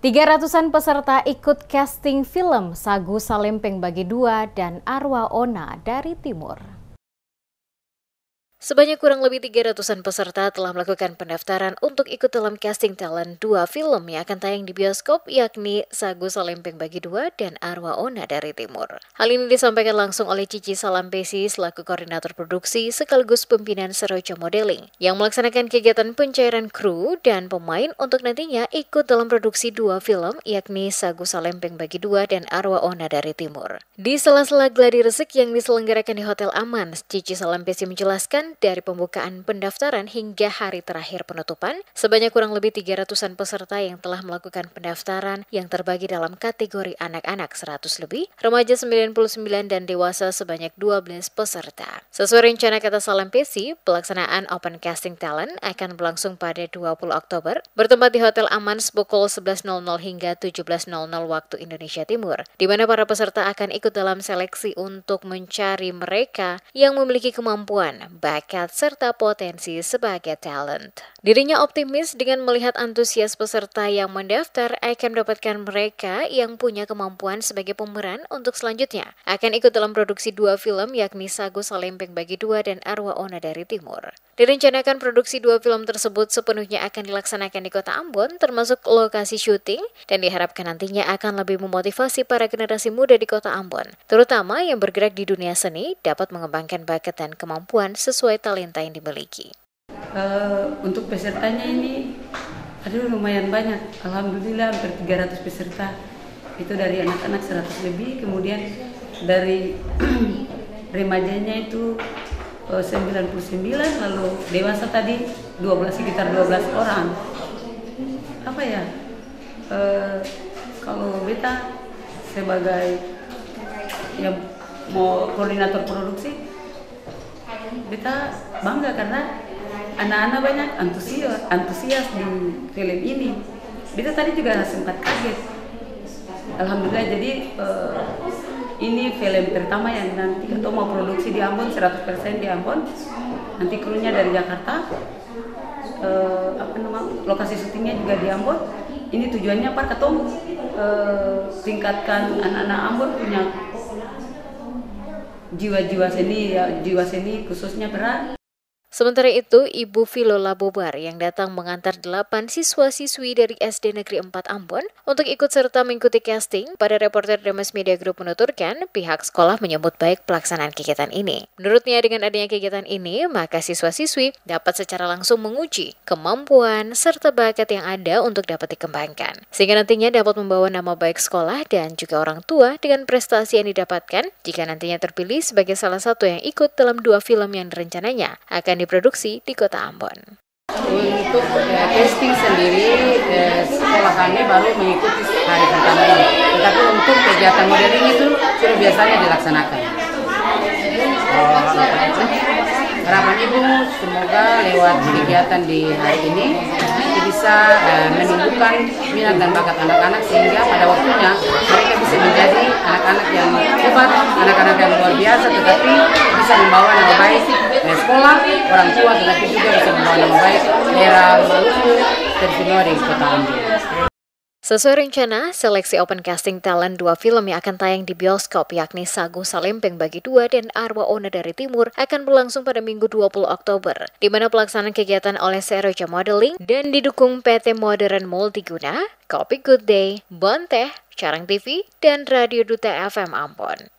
300-an peserta ikut casting film Sagu Salempeng Bagi Dua dan Arwah Ona dari Timur. Sebanyak kurang lebih 300-an peserta telah melakukan pendaftaran untuk ikut dalam casting talent 2 film yang akan tayang di bioskop, yakni Sagu Salempeng Bagi Dua dan Arwah Ona dari Timur. Hal ini disampaikan langsung oleh Cici Salampesi selaku koordinator produksi sekaligus pimpinan Seroja Modeling yang melaksanakan kegiatan pencairan kru dan pemain untuk nantinya ikut dalam produksi 2 film, yakni Sagu Salempeng Bagi Dua dan Arwah Ona dari Timur. Di sela-sela gladi resik yang diselenggarakan di Hotel Aman, Cici Salampesi menjelaskan dari pembukaan pendaftaran hingga hari terakhir penutupan, sebanyak kurang lebih 300-an peserta yang telah melakukan pendaftaran yang terbagi dalam kategori anak-anak 100 lebih, remaja 99 dan dewasa sebanyak 12 peserta. Sesuai rencana kata Salampesi, pelaksanaan Open Casting Talent akan berlangsung pada 20 Oktober, bertempat di Hotel Aman pukul 11.00 hingga 17.00 waktu Indonesia Timur, di mana para peserta akan ikut dalam seleksi untuk mencari mereka yang memiliki kemampuan, bakat, serta potensi sebagai talent. Dirinya optimis dengan melihat antusias peserta yang mendaftar akan mendapatkan mereka yang punya kemampuan sebagai pemeran untuk selanjutnya akan ikut dalam produksi 2 film, yakni Sagu Salempeng Bagi Dua dan Arwah Ona dari Timur. Direncanakan produksi 2 film tersebut sepenuhnya akan dilaksanakan di Kota Ambon, termasuk lokasi syuting, dan diharapkan nantinya akan lebih memotivasi para generasi muda di Kota Ambon, terutama yang bergerak di dunia seni, dapat mengembangkan bakat dan kemampuan sesuai talenta yang dimiliki. Untuk pesertanya ini lumayan banyak, alhamdulillah hampir 300 peserta. Itu dari anak-anak 100 lebih, kemudian dari remajanya itu 99, lalu dewasa tadi sekitar 12 orang. Kalau beta sebagai yang mau koordinator produksi, beta bangga karena anak-anak banyak antusias di film ini. Beta tadi juga sempat kaget. Alhamdulillah, jadi ini film pertama yang nanti kita mau produksi di Ambon, 100% di Ambon. Nanti krunya dari Jakarta, lokasi syutingnya juga di Ambon. Ini tujuannya apa? Ketemu tingkatkan anak-anak Ambon punya jiwa seni khususnya peran. Sementara itu, Ibu Filola Bobar yang datang mengantar 8 siswa-siswi dari SD Negeri 4 Ambon untuk ikut serta mengikuti casting, pada reporter Demes Media Group menuturkan pihak sekolah menyambut baik pelaksanaan kegiatan ini. Menurutnya, dengan adanya kegiatan ini, maka siswa-siswi dapat secara langsung menguji kemampuan serta bakat yang ada untuk dapat dikembangkan, sehingga nantinya dapat membawa nama baik sekolah dan juga orang tua dengan prestasi yang didapatkan jika nantinya terpilih sebagai salah satu yang ikut dalam 2 film yang rencananya akan diproduksi di Kota Ambon. Untuk casting sendiri, sekolah kami baru mengikuti hari pertama ini. Tetapi untuk kegiatan modeling itu sudah biasanya dilaksanakan. Harapan Ibu semoga lewat kegiatan di hari ini bisa menumbuhkan minat dan bakat anak-anak, sehingga pada waktunya mereka bisa menjadi anak-anak yang hebat, anak-anak yang luar biasa, tetapi bisa membawa nama baik sekolah, orang tua, tetapi juga bisa membawa nama baik daerah Maluku terutama di Kota Ambon. Sesuai rencana, seleksi Open Casting Talent 2 film yang akan tayang di bioskop, yakni Sagu Salempeng Bagi Dua dan Arwah Ona dari Timur, akan berlangsung pada Minggu 20 Oktober, di mana pelaksanaan kegiatan oleh Seroja Modeling dan didukung PT Modern Multiguna, Kopi Good Day, Bon Teh, Carang TV, dan Radio Duta FM Ambon.